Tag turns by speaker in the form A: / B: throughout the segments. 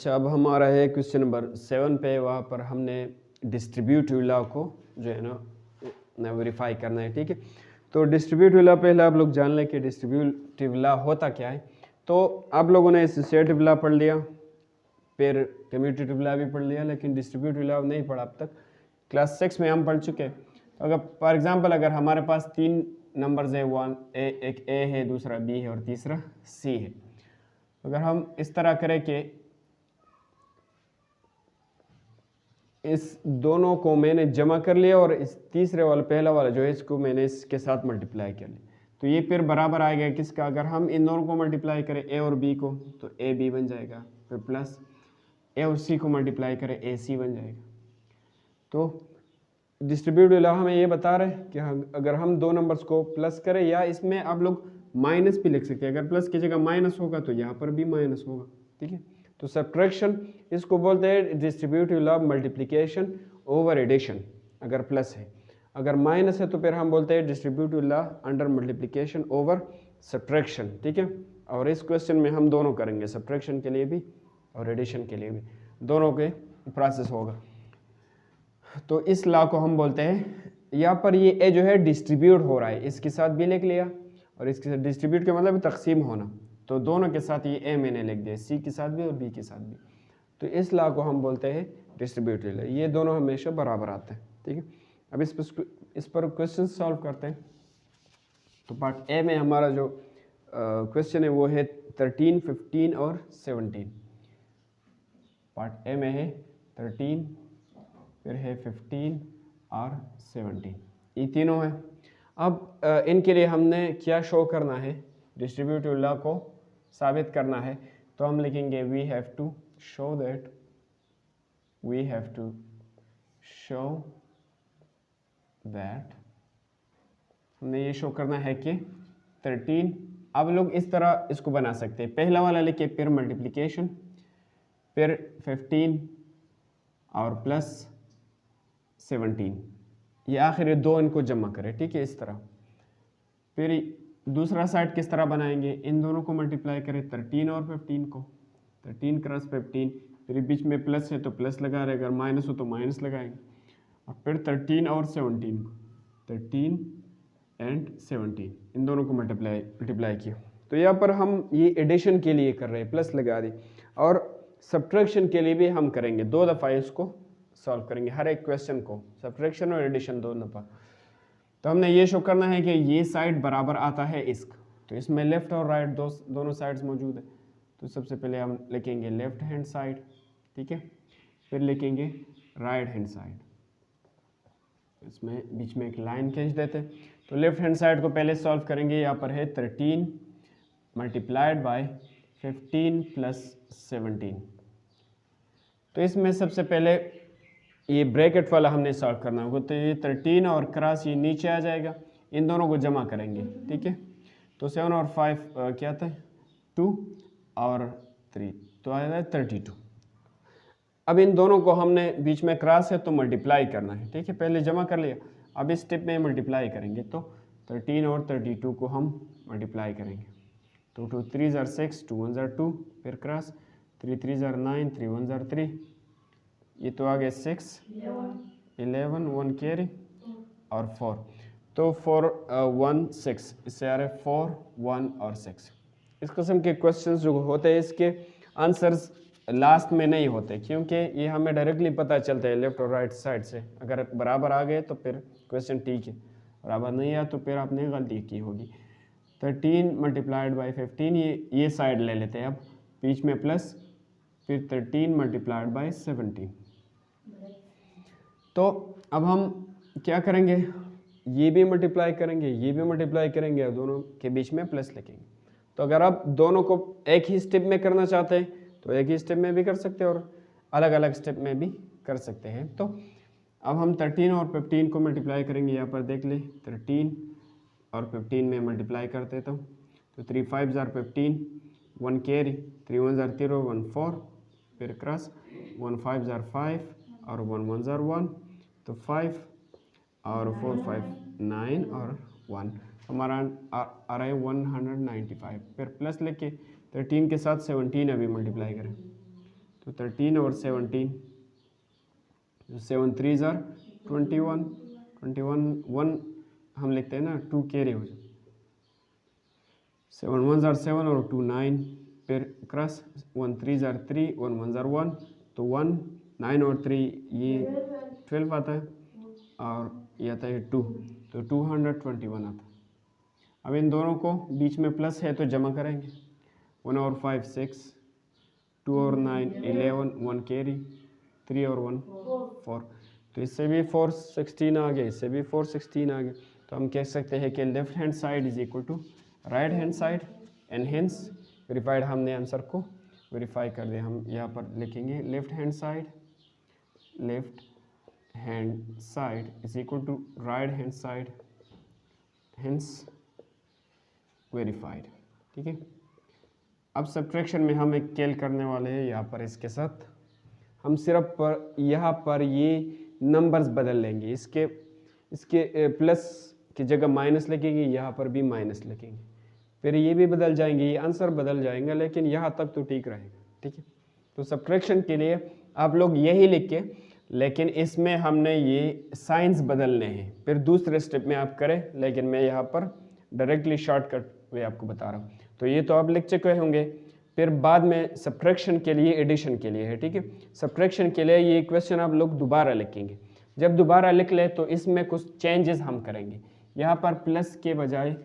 A: अच्छा, अब हमारा है क्वेश्चन नंबर 7 पे। वहाँ पर हमने डिस्ट्रीब्यूटिव लॉ को जो है ना वेरीफाई करना है। ठीक है, तो डिस्ट्रीब्यूटिव लॉ पहले आप लोग जान लें कि डिस्ट्रीब्यूटिव लॉ होता क्या है। तो आप लोगों ने एसोसिएटिव लॉ पढ़ लिया, फिर कम्यूटेटिव लॉ भी पढ़ लिया, लेकिन डिस्ट्रीब्यूटिव लॉ नहीं पढ़ा अब तक। क्लास 6 में हम पढ़ चुके हैं। तो अगर फॉर एग्जाम्पल अगर हमारे पास 3 नंबर्स है, एक ए है, दूसरा बी है और तीसरा सी है। अगर हम इस तरह करें कि इस दोनों को मैंने जमा कर लिया और इस तीसरे वाला पहला वाला जो है इसको मैंने इसके साथ मल्टीप्लाई कर लिया, तो ये फिर बराबर आएगा किसका। अगर हम इन दोनों को मल्टीप्लाई करें ए और बी को तो ए बी बन जाएगा, फिर प्लस ए और सी को मल्टीप्लाई करें ए सी बन जाएगा। तो डिस्ट्रीब्यूटिव लॉ हमें ये बता रहे हैं कि अगर हम दो नंबर्स को प्लस करें, या इसमें आप लोग माइनस भी लिख सकते हैं। अगर प्लस की जगह माइनस होगा तो यहाँ पर भी माइनस होगा। ठीक है, तो सब्ट्रैक्शन इसको बोलते हैं distributive law multiplication over addition अगर प्लस है। अगर माइनस है तो फिर हम बोलते हैं distributive law under multiplication over subtraction. ठीक है, और इस क्वेश्चन में हम दोनों करेंगे, सब्ट्रैक्शन के लिए भी और एडिशन के लिए भी, दोनों के प्रोसेस होगा। तो इस लॉ को हम बोलते हैं, यहाँ पर ये ए जो है डिस्ट्रीब्यूट हो रहा है, इसके साथ भी लिख लिया, और इसके साथ डिस्ट्रीब्यूट के मतलब तकसीम होना, तो दोनों के साथ ये ए मैंने लिख दिया, सी के साथ भी और बी के साथ भी। तो इस लॉ को हम बोलते हैं डिस्ट्रीब्यूटिव लॉ। ये दोनों हमेशा बराबर आते हैं। ठीक है, अब इस पर क्वेश्चन सॉल्व करते हैं। तो पार्ट ए में हमारा जो क्वेश्चन है वो है 13, 15 और 17। पार्ट ए में है 13, फिर है 15 और 17, ये तीनों है। अब इनके लिए हमने क्या शो करना है, डिस्ट्रीब्यूटिव लॉ को साबित करना है। तो हम लिखेंगे we have to show that, we have to show that, हमने ये शो करना है कि 13, अब लोग इस तरह इसको बना सकते हैं, पहला वाला लिखे फिर मल्टीप्लिकेशन, फिर 15 और प्लस 17, ये आखिर दो इनको जमा करें। ठीक है, इस तरह। फिर दूसरा साइड किस तरह बनाएंगे, इन दोनों को मल्टीप्लाई करें 13 और 15 को, 13 क्रॉस 15, फिर बीच में प्लस है तो प्लस लगा रहे, अगर माइनस हो तो माइनस लगाएंगे, और फिर 13 और 17 को, 13 एंड 17, इन दोनों को मल्टीप्लाई किया। तो यहाँ पर हम ये एडिशन के लिए कर रहे हैं, प्लस लगा दी, और सब्ट्रैक्शन के लिए भी हम करेंगे, 2 दफ़ा इसको सॉल्व करेंगे, हर एक क्वेश्चन को, सब्ट्रैक्शन और एडिशन 2 दफ़ा। तो हमने ये शो करना है कि ये साइड बराबर आता है इसका, तो इसमें लेफ्ट और राइट दोनों साइड्स मौजूद है। तो सबसे पहले हम लिखेंगे लेफ्ट हैंड साइड, ठीक है, फिर लिखेंगे राइट हैंड साइड, इसमें बीच में एक लाइन खींच देते हैं। तो लेफ्ट हैंड साइड को पहले सॉल्व करेंगे, यहाँ पर है 13 मल्टीप्लाइड बाय 15 प्लस 17। तो इसमें सबसे पहले ये ब्रैकेट वाला हमने सॉल्व करना होगा, तो ये 13 और क्रॉस ये नीचे आ जाएगा, इन दोनों को जमा करेंगे। ठीक है, तो 7 और 5 क्या था, 2 और 3, तो आ जाए 32। अब इन दोनों को हमने बीच में क्रॉस है तो मल्टीप्लाई करना है। ठीक है, पहले जमा कर लिया, अब इस स्टेप में मल्टीप्लाई करेंगे, तो 13 और 32 को हम मल्टीप्लाई करेंगे। तो 2 3 ज़ार 6, 2 1 ज़ार 2, फिर क्रॉस 3 3 ज़ार 9, 3 1 ज़ार 3, ये तो आ गए 6 11 1 कैरी और 4, तो 4 1 6, इससे आ रहे 4 1 और 6। इस किस्म के क्वेश्चंस जो होते हैं इसके आंसर्स लास्ट में नहीं होते, क्योंकि ये हमें डायरेक्टली पता चलता है लेफ्ट और राइट साइड से। अगर बराबर आ गए तो फिर क्वेश्चन ठीक है, बराबर नहीं आया तो फिर आपने गलती की होगी। 13 मल्टीप्लाइड बाई 15, ये साइड ले लेते हैं, अब बीच में प्लस, फिर 13 मल्टीप्लाइड बाई 17। तो अब हम क्या करेंगे, ये भी मल्टीप्लाई करेंगे, ये भी मल्टीप्लाई करेंगे, और दोनों के बीच में प्लस लिखेंगे। तो अगर आप दोनों को एक ही स्टेप में करना चाहते हैं तो एक ही स्टेप में भी कर सकते हैं, और अलग अलग स्टेप में भी कर सकते हैं। तो अब हम 13 और 15 को मल्टीप्लाई करेंगे, यहाँ पर देख ले 13 और 15 में मल्टीप्लाई कर देता हूँ, तो 3 5 ज़ार 15, 1 कैरी, 3 1 ज़ार 0, 1 4, फिर क्रॉस 1 5 ज़ार 5 और 1 1 ज़ार 1, तो 5 और 4 5 9 और 1, हमारा आ रहा है 195। फिर प्लस लेके 13 के साथ 17 अभी मल्टीप्लाई करें, तो 13 और 17, 7 3 ज़ार 21, 1 हम लिखते हैं ना, 2 कैरी हो जाए, 7 1 ज़ार 7 और 2 9, फिर क्रॉस 1 3 ज़ार 3, 1 1 ज़ार 1, तो 1 9 और 3 ये 12 आता है, और ये आता है 2, तो 221 आता है। अब इन दोनों को बीच में प्लस है तो जमा करेंगे, 1 और 5 6, 2 और 9 11, 1 कैरी, 3 और 1 4, तो इससे भी 4 16 आ गए, इससे भी 4 16 आ गए। तो हम कह सकते हैं कि left hand side is equal to right hand side, and hence verified. हमने आंसर को वेरीफाई कर दिया। हम यहाँ पर लिखेंगे left hand side is equal to right hand side, hence verified. ठीक है, अब सब्ट्रैक्शन में हम एक कैल करने वाले हैं यहाँ पर। इसके साथ हम सिर्फ पर यहाँ पर ये नंबर्स बदल लेंगे, इसके प्लस की जगह माइनस लिखेंगे, यहाँ पर भी माइनस लिखेंगे, फिर ये भी बदल जाएंगे, ये आंसर बदल जाएंगे, लेकिन यहाँ तक तो ठीक रहेगा। ठीक है, तो सब्ट्रैक्शन के लिए आप लोग यही लिख के, लेकिन इसमें हमने ये साइंस बदलने हैं, फिर दूसरे स्टेप में आप करें, लेकिन मैं यहाँ पर डायरेक्टली शॉर्टकट वे आपको बता रहा हूँ। तो ये तो आप लिख चुके होंगे, फिर बाद में सब्ट्रैक्शन के लिए, एडिशन के लिए है। ठीक है, सब्ट्रैक्शन के लिए ये क्वेश्चन आप लोग दोबारा लिखेंगे। जब दोबारा लिख ले तो इसमें कुछ चेंजेस हम करेंगे। यहाँ पर प्लस के बजाय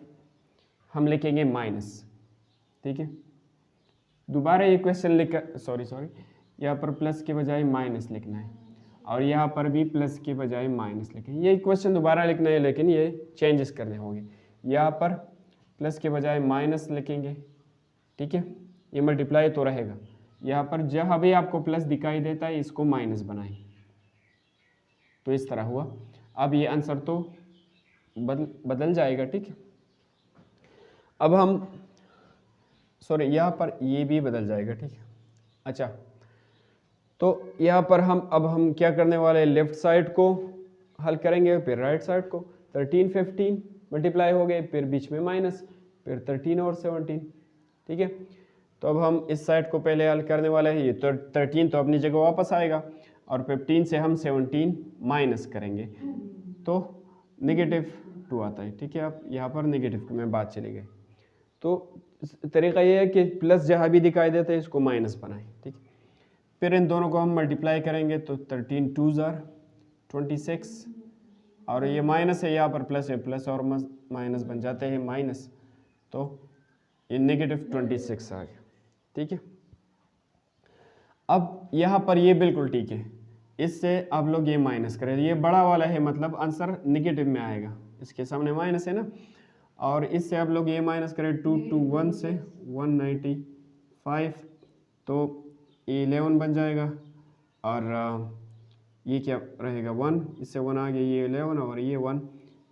A: हम लिखेंगे माइनस। ठीक है, दोबारा ये क्वेश्चन लिख, सॉरी यहाँ पर प्लस के बजाय माइनस लिखना है, और यहाँ पर भी प्लस के बजाय माइनस लिखेंगे। ये क्वेश्चन दोबारा लिखना है, लेकिन ये चेंजेस करने होंगे। यहाँ पर प्लस के बजाय माइनस लिखेंगे। ठीक है, ये मल्टीप्लाई तो रहेगा। यहाँ पर जहाँ भी आपको प्लस दिखाई देता है इसको माइनस बनाएं, तो इस तरह हुआ। अब ये आंसर तो बदल जाएगा। ठीक है, अब हम यहाँ पर ये भी बदल जाएगा। ठीक है, अच्छा, तो यहाँ पर हम क्या करने वाले हैं, लेफ्ट साइड को हल करेंगे, फिर राइट साइड को। 13 15 मल्टीप्लाई हो गए, फिर बीच में माइनस, फिर 13 और 17। ठीक है, तो अब हम इस साइड को पहले हल करने वाले हैं। ये तो 13 तो अपनी जगह वापस आएगा, और 15 से हम 17 माइनस करेंगे तो -2 आता है। ठीक है, अब यहाँ पर नेगेटिव में बात चली गई। तो तरीका ये है कि प्लस जहाँ भी दिखाई देता है इसको माइनस बनाएं। ठीक है, फिर इन दोनों को हम मल्टीप्लाई करेंगे, तो 13 2 ज़ार 26, और ये माइनस है, यहाँ पर प्लस है, प्लस और माइनस बन जाते हैं माइनस, तो ये -26 आ गया। ठीक है, अब यहाँ पर ये बिल्कुल ठीक है, इससे आप लोग ये माइनस करें, ये बड़ा वाला है, मतलब आंसर नेगेटिव में आएगा, इसके सामने माइनस है ना, और इससे आप लोग ये माइनस करें 2 2 1 से 195, तो ये 11 बन जाएगा, और ये क्या रहेगा 1, इससे 1 आ गया, ये 11 और ये 1,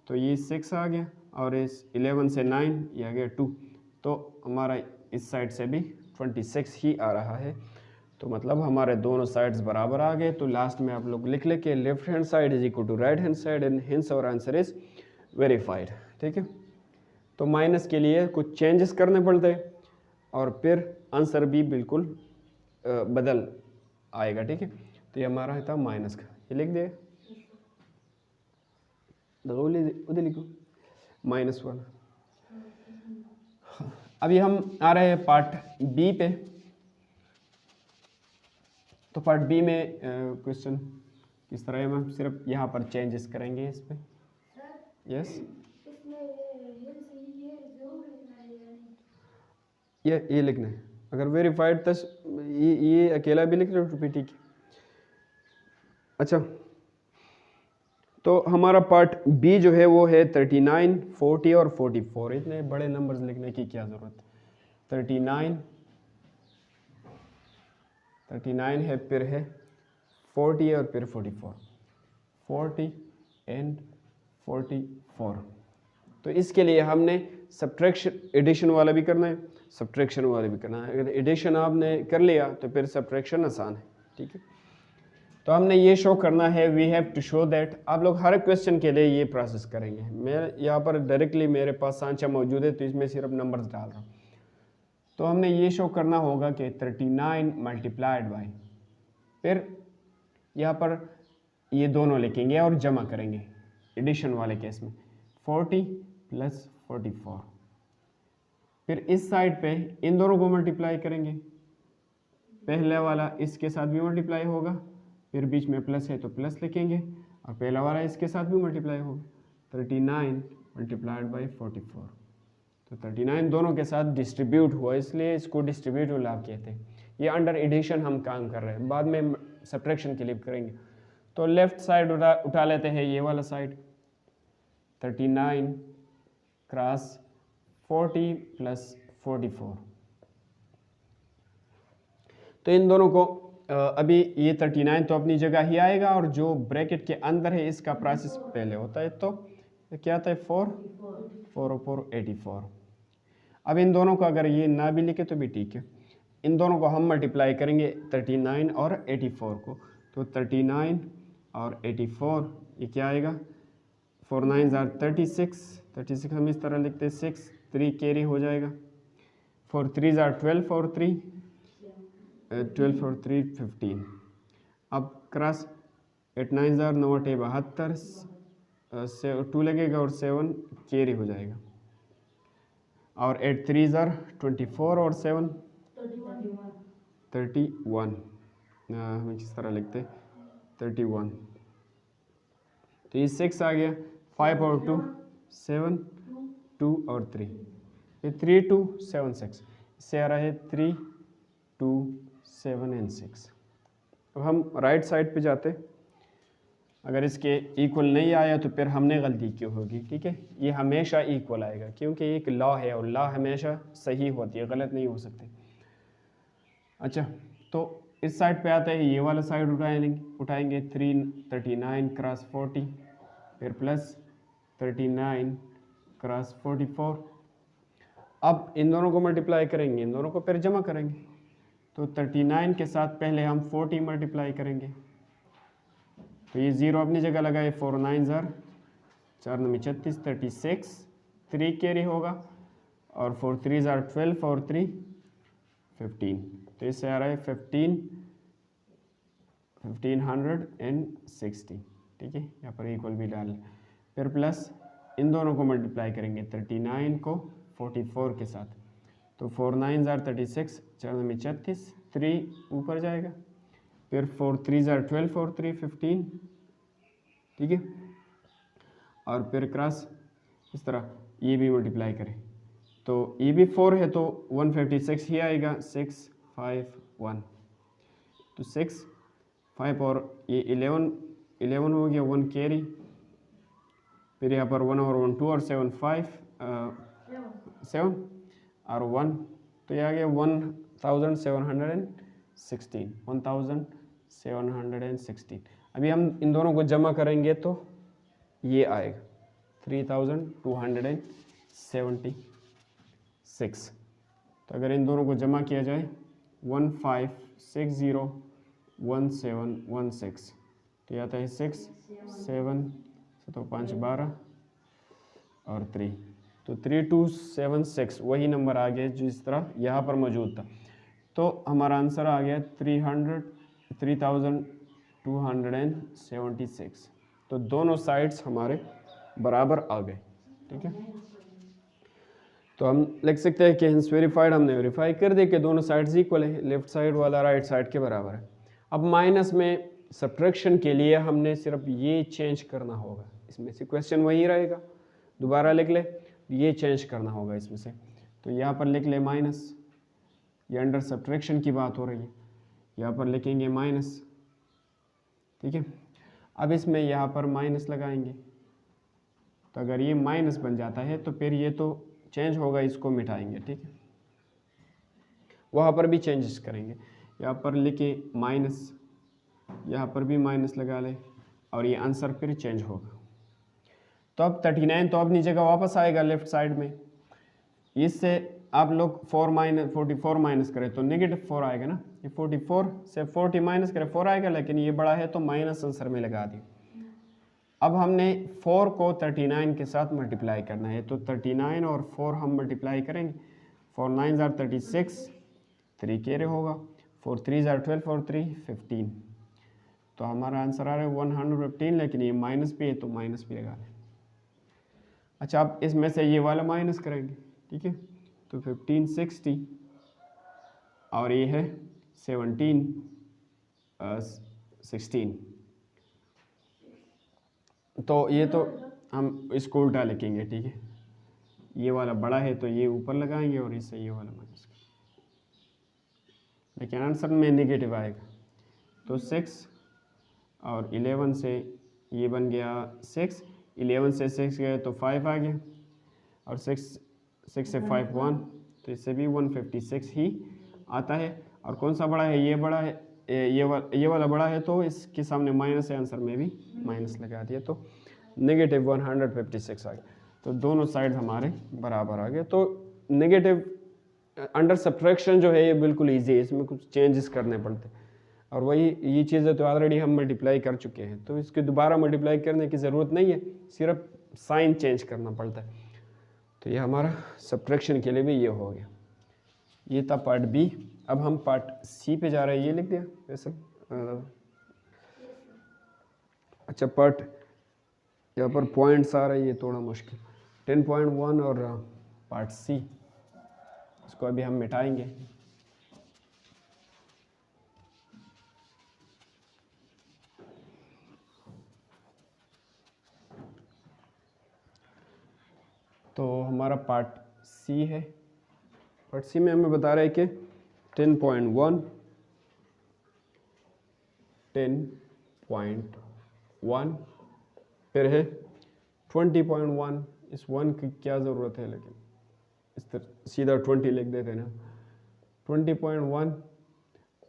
A: तो ये 6 आ गया, और इस 11 से 9 ये आ गया 2, तो हमारा इस साइड से भी 26 ही आ रहा है। तो मतलब हमारे दोनों साइड्स बराबर आ गए। तो लास्ट में आप लोग लिख ले के left hand side is equal to right hand side, and hence our answer is verified. ठीक है, तो माइनस के लिए कुछ चेंजेस करने पड़ते हैं, और फिर आंसर भी बिल्कुल बदल आएगा। ठीक है, तो ये हमारा था माइनस का, ये लिख दे, उधर लिखो -1। अभी हम आ रहे हैं पार्ट बी पे। तो पार्ट बी में क्वेश्चन किस तरह है, हम सिर्फ यहाँ पर चेंजेस करेंगे इस पे। यस, ये लिखना है, अगर वेरीफाइड तो ये अकेला भी लिख लो तो भी ठीक है। अच्छा, तो हमारा पार्ट बी जो है वो है 39 40 और 44। इतने बड़े नंबर्स लिखने की क्या ज़रूरत है। 39 है, फिर है 40 और फिर 44, 40 एंड 44। तो इसके लिए हमने सब्ट्रैक्शन, एडिशन वाला भी करना है, सब्ट्रैक्शन वाला भी करना है। अगर एडिशन आपने कर लिया तो फिर सब्ट्रैक्शन आसान है। ठीक है, तो हमने ये शो करना है, we have to show that. आप लोग हर क्वेश्चन के लिए ये प्रोसेस करेंगे। मैं यहाँ पर डायरेक्टली मेरे पास सांचा मौजूद है, तो इसमें सिर्फ नंबर्स डाल रहा हूँ। तो हमने ये शो करना होगा कि 39 मल्टीप्लाइड बाई फिर यहाँ पर ये दोनों लिखेंगे और जमा करेंगे एडिशन वाले केस में 40 प्लस 44। फिर इस साइड पे इन दोनों को मल्टीप्लाई करेंगे, पहले वाला इसके साथ भी मल्टीप्लाई होगा, फिर बीच में प्लस है तो प्लस लिखेंगे, और पहला वाला इसके साथ भी मल्टीप्लाई होगा 39 मल्टीप्लाइड बाई 44। तो 39 दोनों के साथ डिस्ट्रीब्यूट हुआ, इसलिए इसको डिस्ट्रीब्यूटिव लाभ कहते हैं। ये अंडर एडिशन हम काम कर रहे हैं, बाद में सब्ट्रैक्शन के लिए करेंगे। तो लेफ्ट साइड उठा लेते हैं, ये वाला साइड 39 क्रॉस 40 प्लस 44। तो इन दोनों को अभी ये 39 तो अपनी जगह ही आएगा, और जो ब्रैकेट के अंदर है इसका प्रोसेस पहले होता है, तो क्या आता है 4 4 84। अब इन दोनों को अगर ये ना भी लिखे तो भी ठीक है, इन दोनों को हम मल्टीप्लाई करेंगे 39 और 84 को। तो 39 और 84 ये क्या आएगा, 4 9 आर 36 हम इस तरह लिखते हैं, 6 3 कैरी हो जाएगा, 4 3 आर 12 और 3 12 और 3 15। अब क्रॉस 8 9 आर 9 72 से 2 लगेगा और 7 कैरी हो जाएगा, और 8 3 आर 24 और 7 31 हम इस तरह लिखते 31। तो ये 6 आ गया, 5 और 2 7 2 और 3, ये 3 2 7 6, इससे आ रहा है 3 2 7 एंड 6। अब हम राइट साइड पे जाते, अगर इसके इक्वल नहीं आया तो फिर हमने गलती की होगी, ठीक है। ये हमेशा इक्वल आएगा क्योंकि एक लॉ है और लॉ हमेशा सही होती है, गलत नहीं हो सकती। अच्छा, तो इस साइड पे आता है, ये वाला साइड उठाएंगे 39 क्रॉस 40, फिर प्लस 39 क्रॉस 44। अब इन दोनों को मल्टीप्लाई करेंगे, इन दोनों को फिर जमा करेंगे। तो 39 के साथ पहले हम 40 मल्टीप्लाई करेंगे, तो ये 0 अपनी जगह लगाए, 4 9 आर 4 9 36 36, 3 कैरी होगा, और 4 3 आर 12 और 3 15। तो इससे आ रहा है 1560, ठीक है। यहाँ पर इक्वल भी डाल, फिर प्लस इन दोनों को मल्टीप्लाई करेंगे 39 को 44 के साथ, तो 4 9 आर 36 4 9 36, 3 ऊपर जाएगा, फिर 4 3 आर 12 और 3 15, ठीक है। और फिर क्रॉस इस तरह ये भी मल्टीप्लाई करें, तो ये भी 4 है तो 156 ही आएगा, 6 5 1, तो 6 5 और ये 11 हो गया, 1 कैरी, फिर यहाँ पर 1 और 1 2 और 7 5 7 और 1, तो ये आ गया 1716। अभी हम इन दोनों को जमा करेंगे तो ये आएगा 3276। तो अगर इन दोनों को जमा किया जाए 15601716, तो ये आता है 6 7 तो 5 12 और 3, तो 3276 वही नंबर आ गया जिस तरह यहाँ पर मौजूद था। तो हमारा आंसर आ गया 3276। तो दोनों साइड्स हमारे बराबर आ गए, ठीक है। तो हम लिख सकते हैं कि हिंस वेरीफाइड, हमने वेरीफाई कर दिया कि दोनों साइड्स इक्वल है, लेफ्ट साइड वाला राइट साइड के बराबर है। अब माइनस में सब्ट्रैक्शन के लिए हमने सिर्फ ये चेंज करना होगा, इसमें से क्वेश्चन वही रहेगा, दोबारा लिख ले, ये चेंज करना होगा इसमें से। तो यहाँ पर लिख ले माइनस, ये अंडर सब्ट्रैक्शन की बात हो रही है, यहाँ पर लिखेंगे माइनस, ठीक है। अब इसमें यहाँ पर माइनस लगाएंगे, तो अगर ये माइनस बन जाता है तो फिर ये तो चेंज होगा, इसको मिटाएंगे, ठीक है। वहाँ पर भी चेंजेस करेंगे, यहाँ पर लिखे माइनस, यहाँ पर भी माइनस लगा ले, और ये आंसर फिर चेंज होगा। तो अब 39 तो अपनी जगह वापस आएगा लेफ्ट साइड में, इससे आप लोग 44 माइनस करें तो नेगेटिव 4 आएगा ना, ये 44 से 40 माइनस करें 4 आएगा, लेकिन ये बड़ा है तो माइनस आंसर में लगा दी। अब हमने 4 को 39 के साथ मल्टीप्लाई करना है, तो 39 और 4 हम मल्टीप्लाई करेंगे, 4 9 आर 36, 3 कैरे होगा, 4 3 आर 12 और 3 15, तो हमारा आंसर आ रहा है 115, लेकिन ये माइनस पे है तो माइनस भी लगा दें। अच्छा, आप इसमें से ये वाला माइनस करेंगे, ठीक है, तो 1560 और ये है 16, तो ये तो हम इसको उल्टा लिखेंगे, ठीक है, ये वाला बड़ा है तो ये ऊपर लगाएंगे और इससे ये वाला माइनस करेंगे, लेकिन आंसर में नेगेटिव आएगा। तो 6 और 11 से ये बन गया 6, 11 से 6 गए तो 5 आ गया, और 6 से 5 1, तो इससे भी 156 ही आता है। और कौन सा बड़ा है? ये बड़ा है, ये वाला बड़ा है, तो इसके सामने माइनस है, आंसर में भी माइनस लगा दिया, तो नेगेटिव 156 आ गया। तो दोनों साइड हमारे बराबर आ गए। तो नेगेटिव अंडर सब्ट्रैक्शन जो है ये बिल्कुल ईजी है, इसमें कुछ चेंजेस करने पड़ते हैं, और वही ये चीज़ें तो ऑलरेडी हम मल्टीप्लाई कर चुके हैं, तो इसके दोबारा मल्टीप्लाई करने की ज़रूरत नहीं है, सिर्फ साइन चेंज करना पड़ता है। तो ये हमारा सब्ट्रैक्शन के लिए भी ये हो गया। ये था पार्ट बी। अब हम पार्ट सी पे जा रहे हैं, ये लिख दिया वैसे। अच्छा, पार्ट यहाँ पर पॉइंट्स आ रहे हैं, ये थोड़ा मुश्किल, 10.1 और पार्ट सी, इसको अभी हम मिटाएंगे। तो हमारा पार्ट सी है। पार्ट सी में हमें बता रहे हैं कि 10.1, 10.1 फिर है 20.1। इस 1 की क्या ज़रूरत है, लेकिन इस तरह सीधा 20 लिख देते हैं ना। 20.1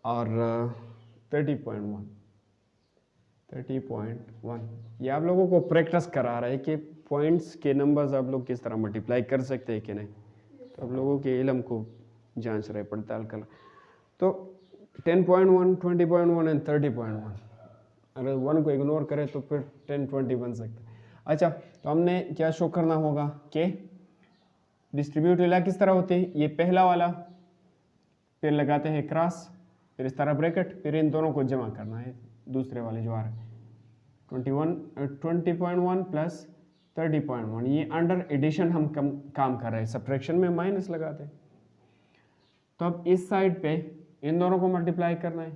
A: और 30.1। ये आप लोगों को प्रैक्टिस करा रहा है कि पॉइंट्स के नंबर्स आप लोग किस तरह मल्टीप्लाई कर सकते हैं कि नहीं, तो आप लोगों के इल्म को जांच रहे, पड़ताल कर। तो 10.1, 20.1 एंड 30.1, अगर 1 को इग्नोर करें तो फिर 10, 20 बन सकता है। अच्छा, तो हमने क्या शो करना होगा कि डिस्ट्रीब्यूटिव ला किस तरह होते हैं, ये पहला वाला, फिर लगाते हैं क्रॉस, फिर इस तरह ब्रैकेट, फिर इन दोनों को जमा करना है, दूसरे वाले जो आ रहे हैं 20.1 प्लस 30.1, ये अंडर एडिशन हम काम कर रहे हैं, सब्ट्रैक्शन में माइनस लगाते हैं। तो अब इस साइड पे इन दोनों को मल्टीप्लाई करना है,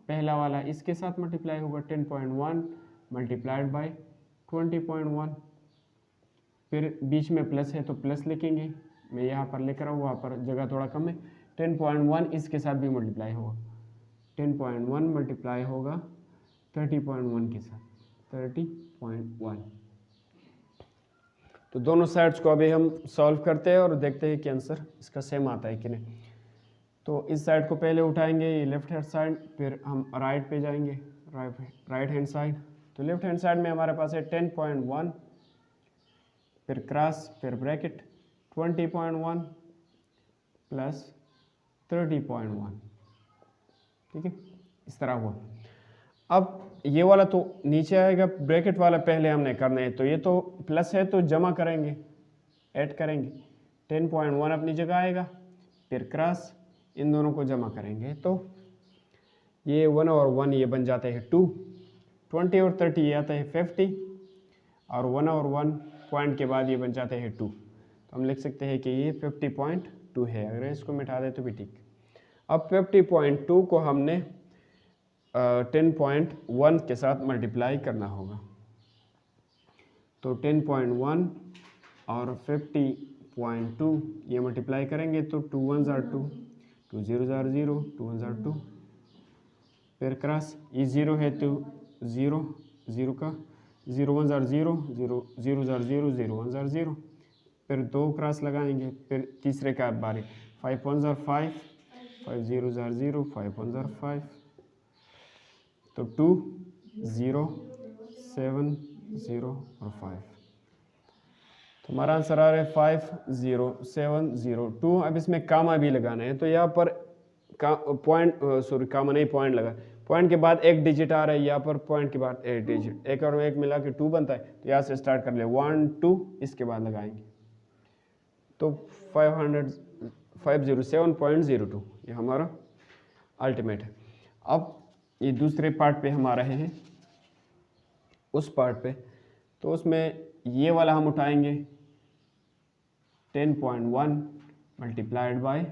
A: पहला वाला इसके साथ मल्टीप्लाई होगा 10.1 मल्टीप्लाइड बाय 20.1, फिर बीच में प्लस है तो प्लस लिखेंगे, मैं यहाँ पर लिख रहा हूँ, वहाँ पर जगह थोड़ा कम है। 10.1 इसके साथ भी मल्टीप्लाई होगा, 10.1 मल्टीप्लाई होगा 30.1 के साथ, 30.1। तो दोनों साइड्स को अभी हम सॉल्व करते हैं और देखते हैं कि आंसर इसका सेम आता है कि नहीं। तो इस साइड को पहले उठाएंगे, ये लेफ्ट हैंड साइड, फिर हम राइट पे जाएंगे, राइट हैंड साइड। तो लेफ्ट हैंड साइड में हमारे पास है 10.1, फिर क्रॉस, फिर ब्रैकेट 20.1 प्लस 30.1, ठीक है, इस तरह हुआ। अब ये वाला तो नीचे आएगा, ब्रैकेट वाला पहले हमने करना है, तो ये तो प्लस है तो जमा करेंगे, ऐड करेंगे, 10.1 अपनी जगह आएगा, फिर क्रॉस, इन दोनों को जमा करेंगे, तो ये 1 और 1 ये बन जाते हैं 2, 20 और 30 ये आता है 50, और 1 और 1 पॉइंट के बाद ये बन जाते हैं 2, तो हम लिख सकते हैं कि ये 50.2 है। अगर इसको मिटा दे तो भी ठीक। अब 50.2 को हमने 10.1 के साथ मल्टीप्लाई करना होगा, तो 10.1 और 50.2 ये मल्टीप्लाई करेंगे तो 2 1s are 2, 2 0s are 0, 2 1s are 2, फिर क्रॉस, ये 0 है तो 0, 0 का 0 1s are 0, 0 0s are 0, 0 1s are 0, फिर 2 क्रॉस लगाएंगे, फिर तीसरे का बारी, 5 1s are 5, 5 0s are 0, 5 1s are 5, तो 2 0 7 0 और 5, तो हमारा आंसर आ रहा है 5 0 7 0 2। अब इसमें कामा भी लगाना है, तो यहाँ पर कामा नहीं, पॉइंट लगा, पॉइंट के बाद एक डिजिट आ रहा है, यहाँ पर पॉइंट के बाद एक डिजिट, एक और एक मिला के 2 बनता है, तो यहाँ से स्टार्ट कर ले 1 2, इसके बाद लगाएंगे, तो 507.02 ये हमारा अल्टीमेट है। अब ये दूसरे पार्ट पे हम आ रहे हैं, उस पार्ट पे, तो उसमें ये वाला हम उठाएंगे 10.1 मल्टीप्लाइड बाय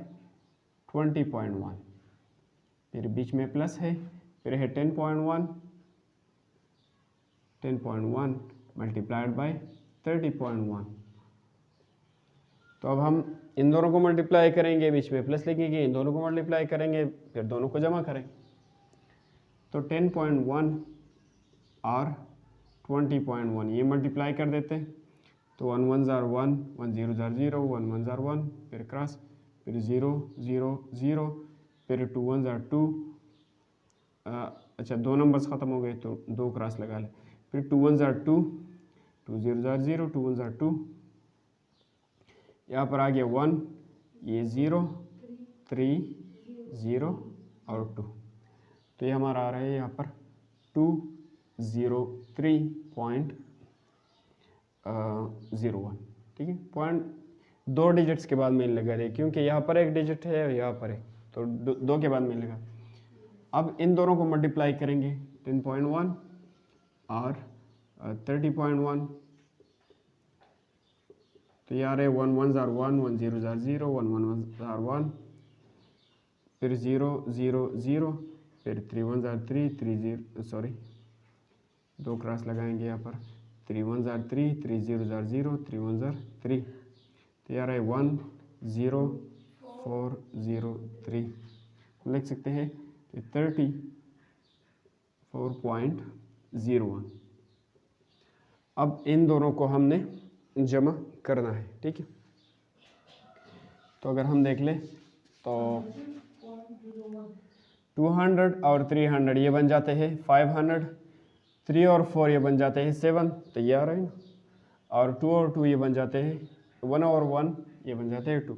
A: 20.1, फिर बीच में प्लस है, फिर है 10.1 मल्टीप्लाइड बाय 30.1। तो अब हम इन दोनों को मल्टीप्लाई करेंगे, बीच में प्लस लिखेंगे, इन दोनों को मल्टीप्लाई करेंगे, फिर दोनों को जमा करेंगे। तो 10.1 और 20.1 ये मल्टीप्लाई कर देते हैं, तो 1 1 जार 1, 1 0 जार 0, 1 1 जार 1, फिर क्रॉस, फिर 0 0 0, फिर 2 1 जार 2, अच्छा 2 नंबर्स ख़त्म हो गए तो 2 क्रॉस लगा ले, फिर 2 1 जार 2, 2 0 जार 0, 2 1 जार 2, यहाँ पर आ गया 1, ये 0 3 0 और 2, तो ये हमारा आ रहा है यहाँ पर 203.01, ठीक है। पॉइंट 2 डिजिट्स के बाद मेल लगा रहे, क्योंकि यहाँ पर एक डिजिट है और यहाँ पर एक, तो 2 के बाद मेल लगा। अब इन दोनों को मल्टीप्लाई करेंगे 10.1 और 30.1, तो यार है 1 1 जार 1, 1 0 जार 0, 1 1 जार 1, फिर 0 0 0, फिर 3 1 जार 3, 3 0 सॉरी 2 क्रॉस लगाएंगे यहाँ पर, 3 1 जार 3, 3 0 जार 0, 3 1 जार 3, तो यार है 1 0 4 0 3, लिख सकते हैं 34.01। अब इन दोनों को हमने जमा करना है, ठीक है। तो अगर हम देख लें तो 200 और 300 ये बन जाते हैं 500, 3 और 4 ये बन जाते हैं 7, तो ये आ रहा है ना, और 2 और 2 ये बन जाते हैं 1 और 1 ये बन जाते हैं 2।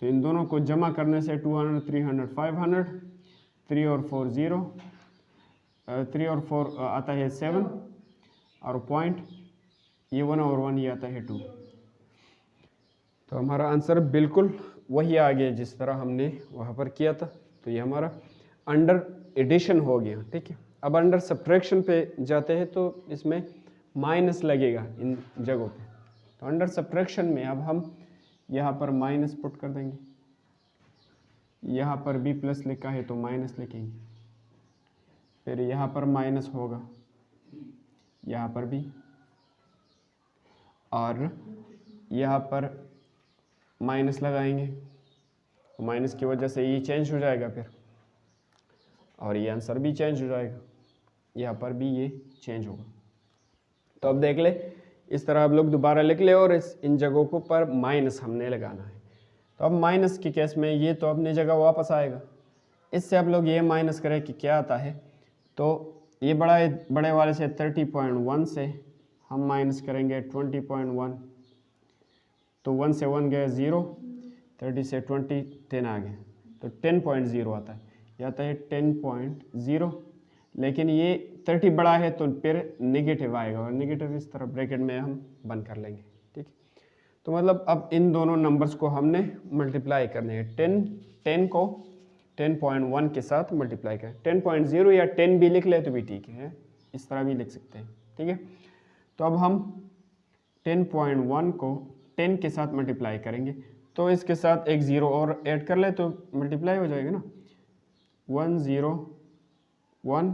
A: तो इन दोनों को जमा करने से 200 300 500, 3 और 4 0, 3 और 4 आता है 7, और पॉइंट ये 1 और 1 ये आता है 2। तो हमारा आंसर बिल्कुल वही आ गया जिस तरह हमने वहाँ पर किया था। तो ये हमारा अंडर एडिशन हो गया, ठीक है। अब अंडर सब्ट्रैक्शन पे जाते हैं तो इसमें माइनस लगेगा इन जगहों पे। तो अंडर सब्ट्रैक्शन में अब हम यहाँ पर माइनस पुट कर देंगे, यहाँ पर भी प्लस लिखा है तो माइनस लिखेंगे, फिर यहाँ पर माइनस होगा, यहाँ पर भी, और यहाँ पर माइनस लगाएंगे, माइनस की वजह से ये चेंज हो जाएगा फिर, और ये आंसर भी चेंज हो जाएगा, यहाँ पर भी ये चेंज होगा। तो अब देख ले, इस तरह आप लोग दोबारा लिख ले, और इन जगहों को पर माइनस हमने लगाना है। तो अब माइनस के केस में ये तो अपनी जगह वापस आएगा, इससे आप लोग ये माइनस करें कि क्या आता है। तो ये बड़े वाले से 30.1 से हम माइनस करेंगे 20.1, तो 1 से 1 गए 0, 30 से 20 10 आ गए, तो 10.0 आता है, यह आता है 10.0। लेकिन ये 30 बड़ा है तो फिर नेगेटिव आएगा, और नेगेटिव इस तरह ब्रैकेट में हम बंद कर लेंगे, ठीक है। तो मतलब अब इन दोनों नंबर्स को हमने मल्टीप्लाई करने हैं, 10 को 10.1 के साथ मल्टीप्लाई करें, 10.0 या 10 भी लिख ले तो भी ठीक है, इस तरह भी लिख सकते हैं, ठीक है। तो अब हम 10.1 को 10 के साथ मल्टीप्लाई करेंगे, तो इसके साथ एक 0 और ऐड कर ले तो मल्टीप्लाई हो जाएगा ना, 1 0 1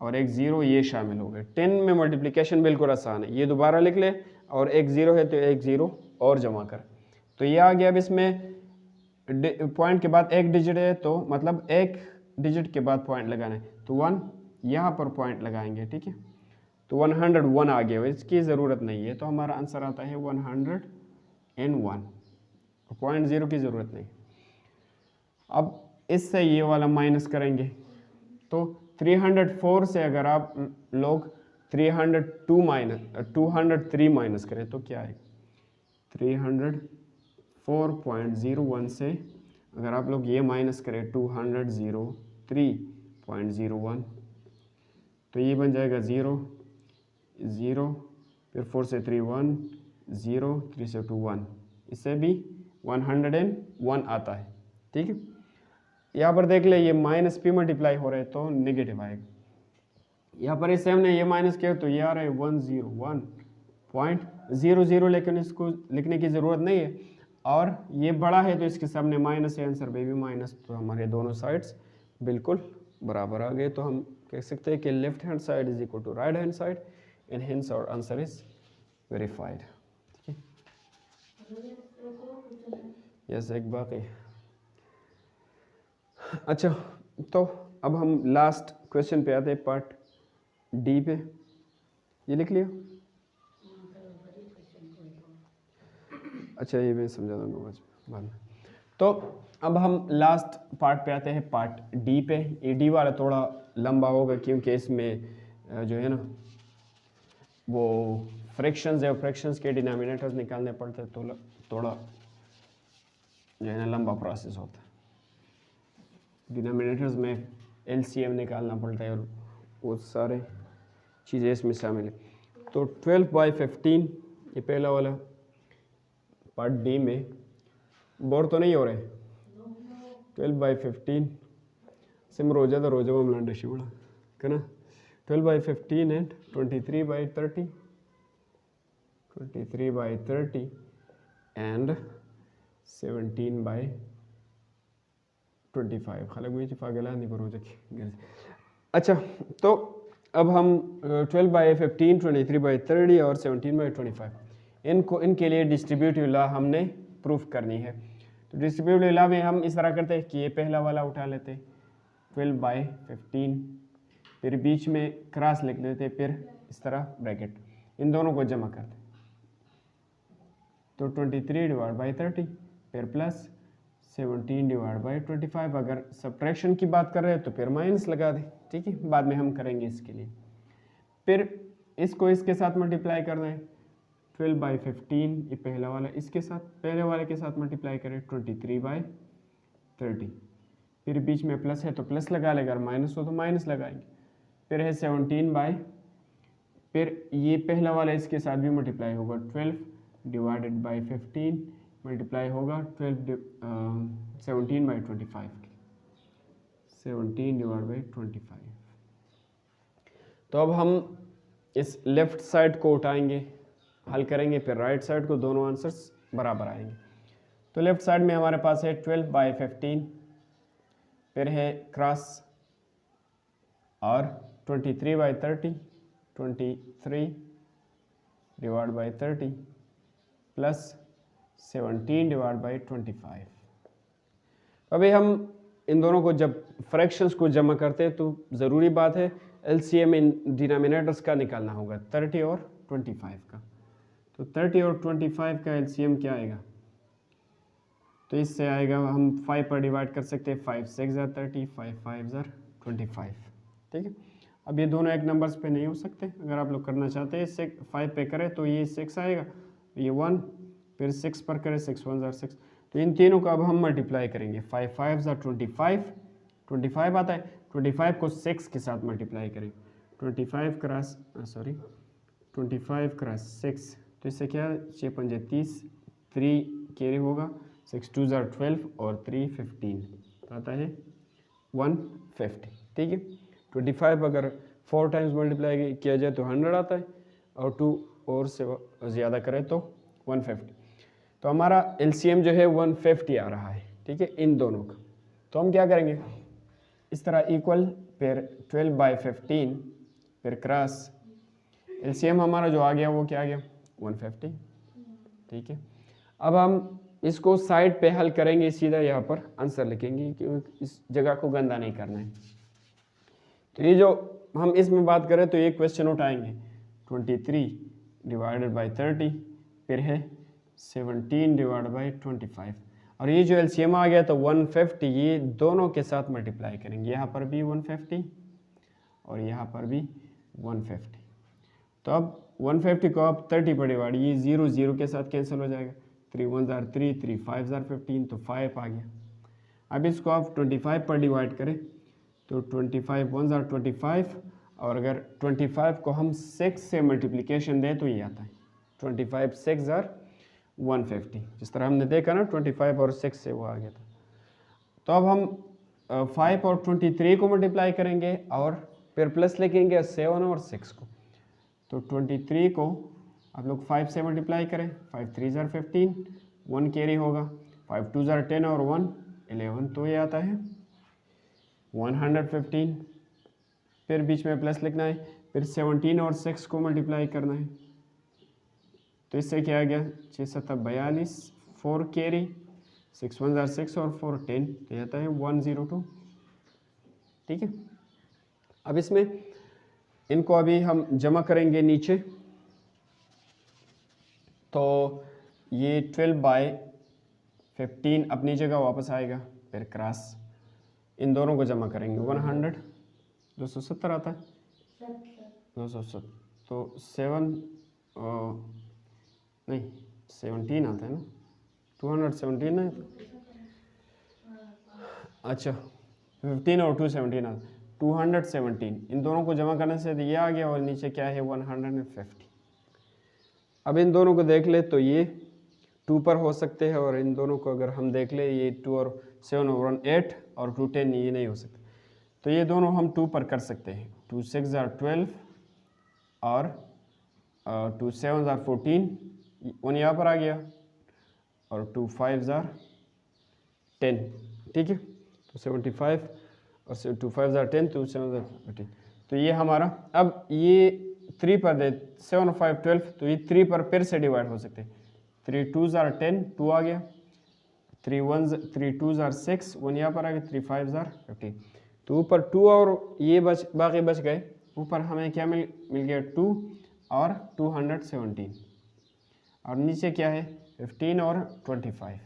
A: और एक 0 ये शामिल हो गए। 10 में मल्टीप्लिकेशन बिल्कुल आसान है, ये दोबारा लिख ले, और एक 0 है तो एक 0 और जमा कर, तो ये आ गया। अब इसमें पॉइंट के बाद एक डिजिट है, तो मतलब एक डिजिट के बाद पॉइंट लगाना है, तो 1 यहाँ पर पॉइंट लगाएंगे, ठीक है। तो 101 आ गया, इसकी ज़रूरत नहीं है, तो हमारा आंसर आता है 101, पॉइंट 0 की ज़रूरत नहीं। अब इससे ये वाला माइनस करेंगे, तो 304 से अगर आप लोग 203 माइनस करें तो क्या आएगा, 304.01 से अगर आप लोग ये माइनस करें 203.01, तो ये बन जाएगा 0 0, फिर 4 से 3 1 0, 3 से 2 1, इससे भी 101 आता है, ठीक है। यहाँ पर देख ले ये माइनस पी मल्टीप्लाई हो रहा है तो नेगेटिव आएगा। यहाँ पर इससे हमने ये माइनस किया तो ये आ रहा है 101.00, लेकिन इसको लिखने की ज़रूरत नहीं है और ये बड़ा है तो इसके सामने माइनस है, आंसर में भी माइनस, तो हमारे दोनों साइड्स बिल्कुल बराबर आ गए। तो हम कह सकते हैं कि left hand side is equal to right hand side and hence our answer is verified. ठीक है, यस एक बाकी। अच्छा, तो अब हम लास्ट क्वेश्चन पे आते हैं, पार्ट डी पे। ये लिख लिया? अच्छा, ये मैं समझा दूंगा बाद में। तो अब हम लास्ट पार्ट पे आते हैं, पार्ट डी पे। ये डी वाला थोड़ा लंबा होगा क्योंकि इसमें जो है ना वो फ्रैक्शंस है, फ्रैक्शंस के डिनोमिनेटर्स निकालने पड़ते हैं, तो थोड़ा जो है ना लंबा प्रोसेस होता है। डिनोमिनेटर्स में एलसीएम निकालना पड़ता है और वो सारे चीज़ें इसमें शामिल है। तो 12/15 ये पहला वाला पार्ट डी में बोर तो नहीं हो रहे। 12/15 सिम रोजा तो रोजा में मिला शिवड़ा है ना। 12/15 एंड 23/30 एंड 17/25 खाली मुझे फागला नहीं पर रोजा की। अच्छा, तो अब हम 12/15, 23/30 और 17/25 इनके लिए डिस्ट्रीब्यूटिव लॉ हमने प्रूफ करनी है। तो डिस्ट्रीब्यूटिव लॉ में हम इस तरह करते हैं कि ये पहला वाला उठा लेते हैं 12/15, फिर बीच में क्रॉस लिख लेते, फिर इस तरह ब्रैकेट, इन दोनों को जमा करते तो 23/30 फिर प्लस 17/25। अगर सब्ट्रैक्शन की बात कर रहे हैं तो फिर माइनस लगा दें, ठीक है, बाद में हम करेंगे इसके लिए। फिर इसको इसके साथ मल्टीप्लाई करना है 12/15, ये पहला वाला इसके साथ, पहले वाले के साथ मल्टीप्लाई करें 23/30, फिर बीच में प्लस है तो प्लस लगा लेगा, अगर माइनस हो तो माइनस लगाएंगे। फिर है 17 फिर ये पहला वाला इसके साथ भी मल्टीप्लाई होगा 12/15 मल्टीप्लाई होगा 17/25 17/25। तो अब हम इस लेफ्ट साइड को उठाएंगे, हल करेंगे, फिर राइट साइड को, दोनों आंसर्स बराबर आएंगे। तो लेफ्ट साइड में हमारे पास है 12/15, फिर है क्रॉस और 23/30 23/30 प्लस 17/25। अभी हम इन दोनों को जब फ्रैक्शंस को जमा करते हैं तो ज़रूरी बात है एलसीएम इन डिनोमिनेटर्स का निकालना होगा, 30 और 25 का। तो 30 और 25 का एलसीएम क्या आएगा? तो इससे आएगा, हम 5 पर डिवाइड कर सकते हैं, 5 6 ज़ार 30, 5 5 ज़ार 25, ठीक है। अब ये दोनों एक नंबर्स पे नहीं हो सकते, अगर आप लोग करना चाहते हैं 5 पे करें तो ये 6 आएगा, ये 1, फिर 6 पर करें 6 1 ज़ार 6, तो इन तीनों को अब हम मल्टीप्लाई करेंगे, 5 5 ज़ार 25 आता है, 25 को 6 के साथ मल्टीप्लाई करेंगे, 25 क्रॉस 6, तो इससे क्या 6 5 30, 3 कैरी होगा, 6 2 ज़ार 12 और 3 15, तो आता है 150, ठीक है। 25 अगर 4 टाइम्स मल्टीप्लाई किया जाए तो 100 आता है, और 2 और से ज़्यादा करें तो 150। तो हमारा एलसीएम जो है 150 आ रहा है, ठीक है, इन दोनों का। तो हम क्या करेंगे, इस तरह इक्वल, फिर 12/15 फिर क्रॉस, एलसीएम हमारा जो आ गया वो क्या आ गया 150, ठीक है। अब हम इसको साइड पे हल करेंगे, सीधा यहाँ पर आंसर लिखेंगे क्योंकि इस जगह को गंदा नहीं करना है। तो ये जो हम इसमें बात करें तो ये क्वेश्चन उठाएंगे 23/30, फिर है 17/25, और ये जो एलसीएम आ गया तो 150, ये दोनों के साथ मल्टीप्लाई करेंगे, यहाँ पर भी 150 और यहाँ पर भी 150। तो अब 150 को आप 30 पर डिवाइड, ये 0 0 के साथ कैंसिल हो जाएगा, 3 1 ज़ार 3, 3 5 ज़ार 15, तो 5 आ गया। अब इसको आप 25 पर डिवाइड करें तो 25 1 ज़ार 25, और अगर 25 को हम 6 से मल्टीप्लिकेशन दें तो ये आता है 25 6 ज़ार 150, जिस तरह हमने देखा ना 25 और 6 से वो आ गया था। तो अब हम 5 और 23 को मल्टीप्लाई करेंगे और फिर प्लस लिखेंगे 7 और 6 को। तो 23 को आप लोग 5 से मल्टीप्लाई करें, 5 3 ज़ार 15, 1 कैरी होगा, 5 2 ज़ार 10 और 1 11, तो ये आता है 115। फिर बीच में प्लस लिखना है, फिर 17 और 6 को मल्टीप्लाई करना है। तो इससे क्या आ गया, 6 7 42, 4 कैरी, 6 1 ज़ार 6 और 4 10, तो ये आता है 102। ठीक है, अब इसमें इनको अभी हम जमा करेंगे नीचे। तो ये 12/15 अपनी जगह वापस आएगा, फिर क्रॉस इन दोनों को जमा करेंगे। 100 270 आता है, 270, तो 17 आता है ना, 217 है। अच्छा 15 और 217 आता है, 217। इन दोनों को जमा करने से ये आ गया और नीचे क्या है 150। अब इन दोनों को देख ले तो ये 2 पर हो सकते हैं, और इन दोनों को अगर हम देख ले ये 2 और 7 और 1 8 और 2 10, ये नहीं हो सकते। तो ये दोनों हम 2 पर कर सकते हैं। 2 6 ज़ार 12 और 2 7 ज़ार 14, 1 यहाँ पर आ गया, और 2 5 ज़ार 10। ठीक है, तो 75 और 2 5 ज़ार 10, 2 7 ज़ार 14। तो ये हमारा, अब ये 3 पर दे, 7 और 5 12, तो ये 3 पर फिर से डिवाइड हो सकते हैं। 3 2 ज़ार 10, 2 आ गया, 3 2 ज़ार 6, 1 यहाँ पर आ गया, 3 5 ज़ार 15। तो ऊपर 2 और ये बाकी बच गए, ऊपर हमें क्या मिल गया 2 और 217, और नीचे क्या है 15 और 25।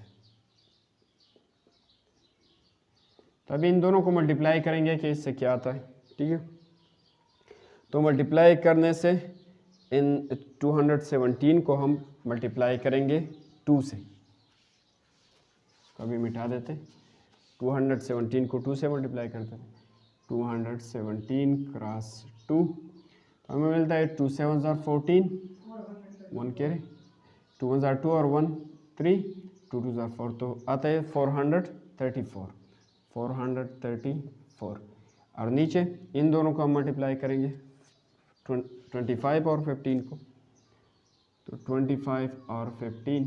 A: तभी इन दोनों को मल्टीप्लाई करेंगे कि इससे क्या आता है। ठीक है, तो मल्टीप्लाई करने से इन 217 को हम मल्टीप्लाई करेंगे 2 से, कभी मिटा देते, 217 को 2 से मल्टीप्लाई करते हैं, 217 क्रॉस 2, तो हमें मिलता है 2 7 ज़ार 14, 1 कैरी, 2 1 ज़ार 2 और 1 3, 2 2 ज़ार 4, तो आता है 434। और नीचे इन दोनों को हम मल्टीप्लाई करेंगे 25 और 15 को, तो 25 और 15,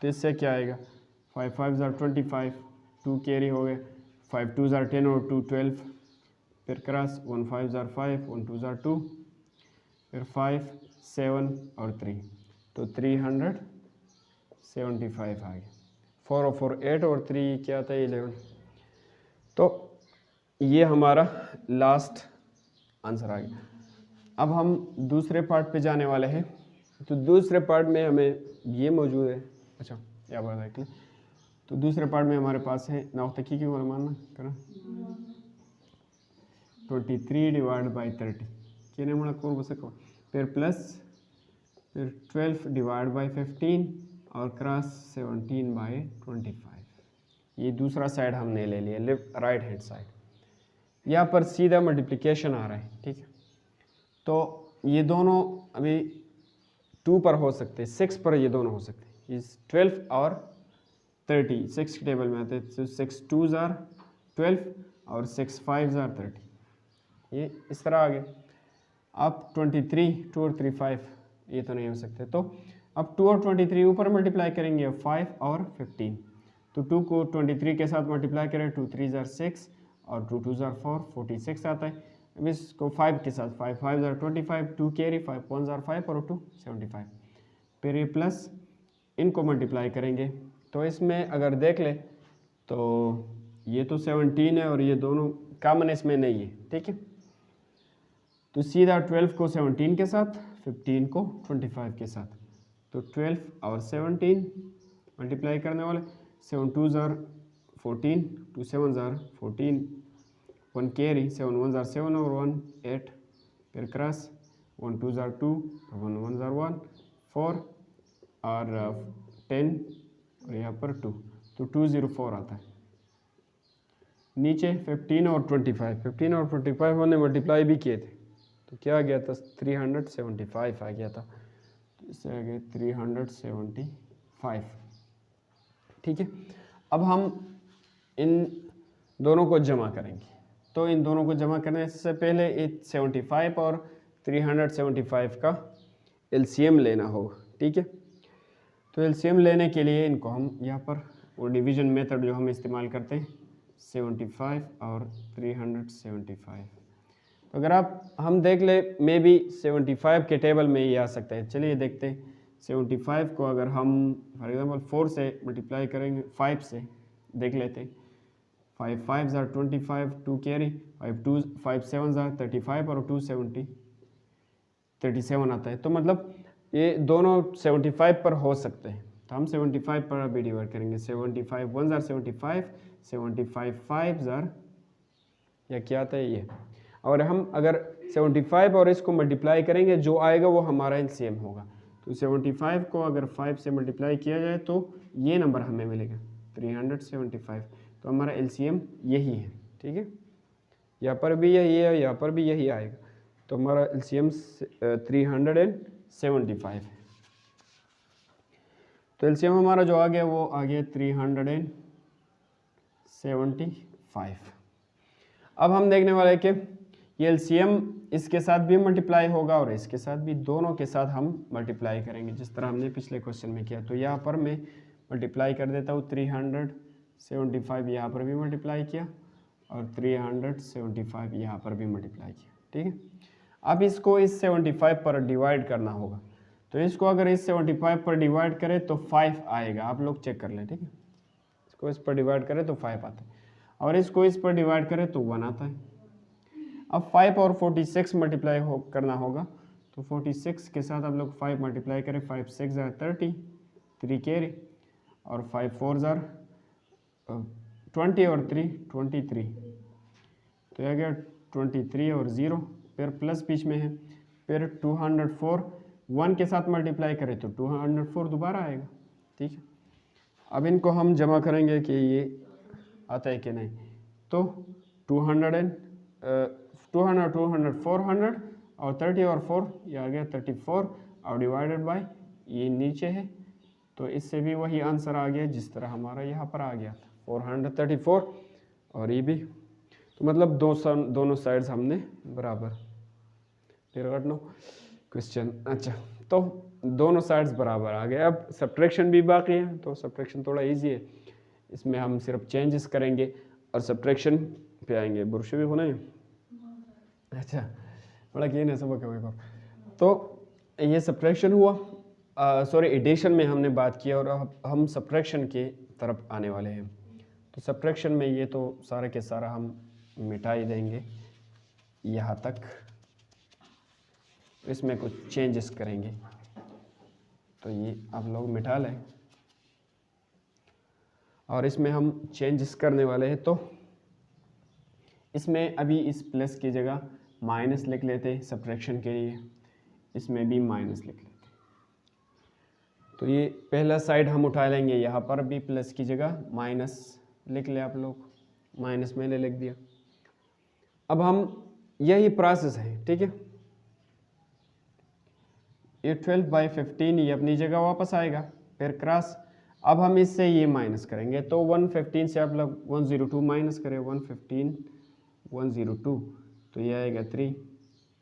A: तो इससे क्या आएगा 5 5 ज़ार 25, 2 कैरी हो गए, 5 2 ज़ार 10 और 2 12, फिर क्रॉस 1 5 ज़ार 5, 1 2 ज़ार 2, फिर 5 7 और 3, तो 375 आ गया। 4 और 4 8 और 3 क्या आता है 11। तो ये हमारा लास्ट आंसर आ गया। अब हम दूसरे पार्ट पे जाने वाले हैं। तो दूसरे पार्ट में हमें ये मौजूद है, अच्छा या बात है, तो दूसरे पार्ट में हमारे पास है नाउतकी की मानना करा 23 डिवाइड बाई 30 किने मुड़ा कोर बसको, फिर प्लस, फिर 12 डिवाइड बाई 15 और क्रॉस 17 बाई 25। ये दूसरा साइड हमने ले लिया, लेफ्ट राइट हैंड साइड। यहाँ पर सीधा मल्टीप्लिकेशन आ रहा है। ठीक है, तो ये दोनों अभी 2 पर हो सकते हैं, 6 पर ये दोनों हो सकते हैं। इस 12 और 30 6 के टेबल में आते हैं, तो 6 2 ज़ार 12 और 6 5 ज़ार 30, ये इस तरह आ गया। अब 23 2 और 3 5, ये तो नहीं हो सकते, तो अब 2 और 23 ऊपर मल्टीप्लाई करेंगे 5 और 15, तो 2 को 23 के साथ मल्टीप्लाई करें, 2 3 ज़ार 6 और 2 2 ज़ार 4 46 आता है। अब इसको 5 के साथ 5 5 ज़ार 25, 2 कैरी, 5 1 ज़ार 5 और 2 75, फिर ये प्लस इनको मल्टीप्लाई करेंगे। तो इसमें अगर देख ले तो ये तो 17 है और ये दोनों कॉमन इसमें नहीं है। ठीक है, तो सीधा 12 को 17 के साथ, 15 को 25 के साथ, तो 12 और 17 मल्टीप्लाई करने वाले, 7 2 ज़ार 14, 2 7 ज़ार 14, 1 कैरी, 7 1 ज़ार 7 और 1 8, फिर क्रॉस 1 2 ज़ार 2, 1 1 ज़ार 1 4 और 10 और यहाँ पर 2, तो 204 आता है। नीचे 15 और 25 हमने मल्टीप्लाई भी किए थे, तो क्या आ गया था 375 आ गया था, तो इससे आ गया 375। ठीक है, अब हम इन दोनों को जमा करेंगे। तो इन दोनों को जमा करने से पहले 75 और 375 का एलसीएम लेना होगा, ठीक है। तो एलसीएम लेने के लिए इनको हम यहाँ पर वो डिवीजन मेथड जो हम इस्तेमाल करते हैं 75 और 375। तो अगर हम देख ले मे बी 75 के टेबल में ही आ सकता है। चलिए देखते हैं 75 को अगर हम फॉर एग्जांपल 4 से मल्टीप्लाई करेंगे 5 से, देख लेते हैं। 5 5 ज़ार 25, 2 कैरी, 5 7 ज़ार 35 और 2 70 37 आता है। तो मतलब ये दोनों 75 पर हो सकते हैं। तो हम 75 पर अभी डिवाइड करेंगे। 75 1 ज़ार 75, 75 5 ज़ार या क्या आता है ये। और हम अगर 75 और इसको मल्टीप्लाई करेंगे जो आएगा वो हमारा एलसीएम होगा। तो 75 को अगर 5 से मल्टीप्लाई किया जाए तो ये नंबर हमें मिलेगा 375। तो हमारा एलसीएम यही है, ठीक है। यहाँ पर भी यही है, यहाँ पर भी यही आएगा। तो हमारा एलसीएम 375 है। तो एलसीएम हमारा जो आ गया वो आ गया 375। अब हम देखने वाले हैं कि ये एलसीएम इसके साथ भी मल्टीप्लाई होगा और इसके साथ भी, दोनों के साथ हम मल्टीप्लाई करेंगे जिस तरह हमने पिछले क्वेश्चन में किया। तो यहाँ पर मैं मल्टीप्लाई कर देता हूँ 375, यहाँ पर भी मल्टीप्लाई किया और 375 यहाँ पर भी मल्टीप्लाई किया, ठीक है। अब इसको इस 75 पर डिवाइड करना होगा। तो इसको अगर इस 75 पर डिवाइड करें तो 5 आएगा, आप लोग चेक कर लें, ठीक है। इसको इस पर डिवाइड करें तो 5 आता है और इसको इस पर डिवाइड करें तो 1 आता है। अब 5 और 46 मल्टीप्लाई करना होगा। तो 46 के साथ आप लोग 5 मल्टीप्लाई करें। 5 6 ज़ार 30, 3 कैरी और 5 4 ज़ार 20 और 3 23। तो यह गया 23 और 0, फिर प्लस बीच में है। फिर 204 1 के साथ मल्टीप्लाई करें तो 204 दोबारा आएगा, ठीक है। अब इनको हम जमा करेंगे कि ये आता है कि नहीं। तो 200 200 400 और 30 और 4 ये आ गया 34 और डिवाइडेड बाय ये नीचे है। तो इससे भी वही आंसर आ गया जिस तरह हमारा यहाँ पर आ गया था 434 और ये भी। तो मतलब दोनों साइड्स हमने बराबर क्वेश्चन। अच्छा, तो दोनों साइड्स बराबर आ गए। अब सब्ट्रैक्शन भी बाकी है, तो सब्ट्रैक्शन थोड़ा इजी है। इसमें हम सिर्फ चेंजेस करेंगे और सब्ट्रैक्शन पे आएंगे। बुरश भी होना है। अच्छा, बड़ा किए ना सबक है। तो ये सब्ट्रैक्शन हुआ, सॉरी एडिशन में हमने बात किया और अब हम सब्ट्रैक्शन के तरफ आने वाले हैं। तो सब्ट्रैक्शन में ये तो सारा के सारा हम मिटा ही देंगे यहाँ तक। इसमें कुछ चेंजेस करेंगे तो ये आप लोग मिटा लें और इसमें हम चेंजेस करने वाले हैं। तो इसमें अभी इस प्लस की जगह माइनस लिख लेते हैं सब्ट्रैक्शन के लिए, इसमें भी माइनस लिख लेते। तो ये पहला साइड हम उठा लेंगे, यहाँ पर भी प्लस की जगह माइनस लिख ले आप लोग, माइनस मैंने लिख दिया। अब हम यही प्रोसेस है, ठीक है। ये 12/15 ये अपनी जगह वापस आएगा, फिर क्रॉस। अब हम इससे ये माइनस करेंगे तो 115 से आप लोग 102 माइनस करें। 115 102 तो ये आएगा 3,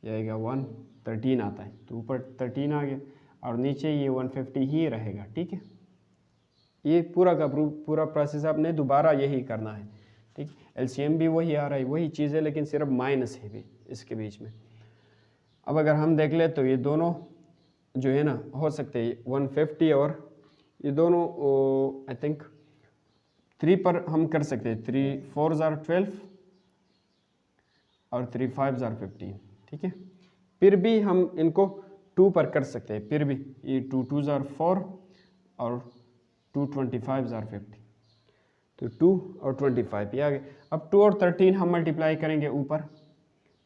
A: ये आएगा 1, 13 आता है। तो ऊपर 13 आ गया और नीचे ये 150 ही रहेगा, ठीक है। ये पूरा का पूरा प्रोसेस आपने दोबारा यही करना है, ठीक। एलसीएम भी वही आ रहा है, वही चीज़ है, लेकिन सिर्फ माइनस है भी इसके बीच में। अब अगर हम देख ले तो ये दोनों जो है ना हो सकते हैं 150 और ये दोनों आई थिंक 3 पर हम कर सकते हैं। 3 4 ज़ार 12 और 3 5 ज़ार 15, ठीक है। फिर भी हम इनको 2 पर कर सकते हैं, फिर भी ये 2 2 ज़ार 4 और 2 25 ज़ार 50। तो 2 और 25 ये आ गए। अब 2 और 13 हम मल्टीप्लाई करेंगे ऊपर,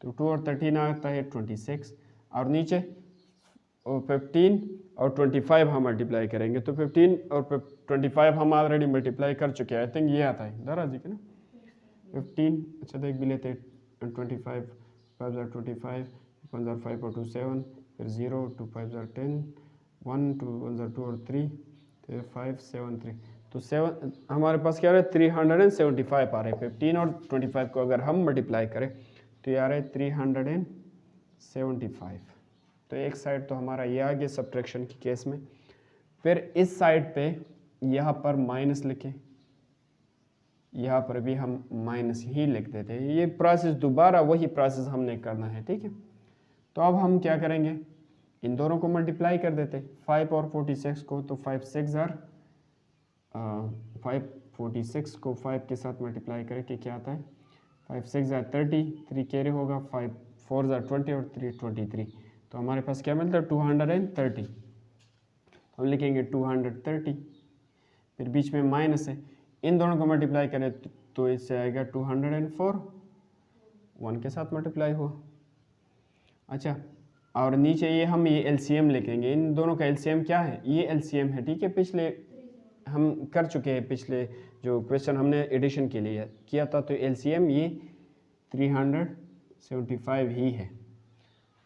A: तो 2 और 13 आता है 26 और नीचे 15 और 25 हम मल्टीप्लाई करेंगे। तो 15 और 25 हम ऑलरेडी मल्टीप्लाई कर चुके हैं। आई थिंक ये आता है दारा जी के ना 15। अच्छा देख भी लेते हैं 25 5 ज़ार 25 1 ज़ार 5 और 2 7, फिर 0 2 5 ज़ार 10 1 2 1 ज़ार 2 और 3 तो 5 7 3 तो हमारे पास क्या आ रहा है 375 आ रहे हैं। 15 और 25 को अगर हम मल्टीप्लाई करें तो ये आ रहा है 375। तो एक साइड तो हमारा ये आ गया सब्ट्रैक्शन के केस में। फिर इस साइड पे यहाँ पर माइनस लिखें, यहाँ पर भी हम माइनस ही लिख देते हैं। ये प्रोसेस दोबारा वही प्रोसेस हमने करना है, ठीक है। तो अब हम क्या करेंगे, इन दोनों को मल्टीप्लाई कर देते 5 और 46 को। तो 5 46 को 5 के साथ मल्टीप्लाई करके क्या आता है 5 6 30, 3 कैरी होगा, 5 4 20 और 3 23। तो हमारे पास क्या मिलता है 230। हम लिखेंगे 230, फिर बीच में माइनस है, इन दोनों को मल्टीप्लाई करें तो इससे आएगा 204, 1 के साथ मल्टीप्लाई हुआ। अच्छा, और नीचे ये हम ये एलसीएम लिखेंगे। इन दोनों का एलसीएम क्या है, ये एलसीएम है, ठीक है। पिछले हम कर चुके हैं, पिछले जो क्वेश्चन हमने एडिशन के लिए किया था, तो एलसीएम ये 375 ही है।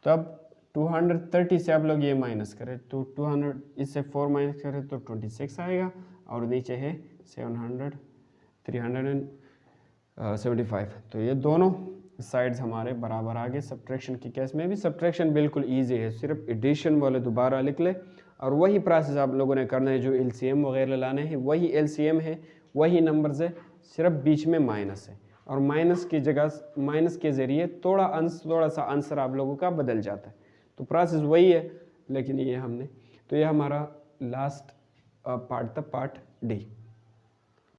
A: तो अब 230 से आप लोग ये माइनस करें तो 200 इससे 4 माइनस करें तो 26 आएगा, और नीचे है 375। तो ये दोनों साइड्स हमारे बराबर आ गए। सब्ट्रैक्शन के केस में भी सब्ट्रैक्शन बिल्कुल इजी है, सिर्फ एडिशन वाले दोबारा लिख ले, और वही प्रोसेस आप लोगों ने करना है। जो एलसीएम वगैरह लाने हैं वही एलसीएम है, वही नंबर्स है, सिर्फ बीच में माइनस है, और माइनस की जगह माइनस के ज़रिए थोड़ा सा आंसर आप लोगों का बदल जाता है। तो प्रोसेस वही है, लेकिन ये हमने, तो ये हमारा लास्ट पार्ट था, पार्ट डी।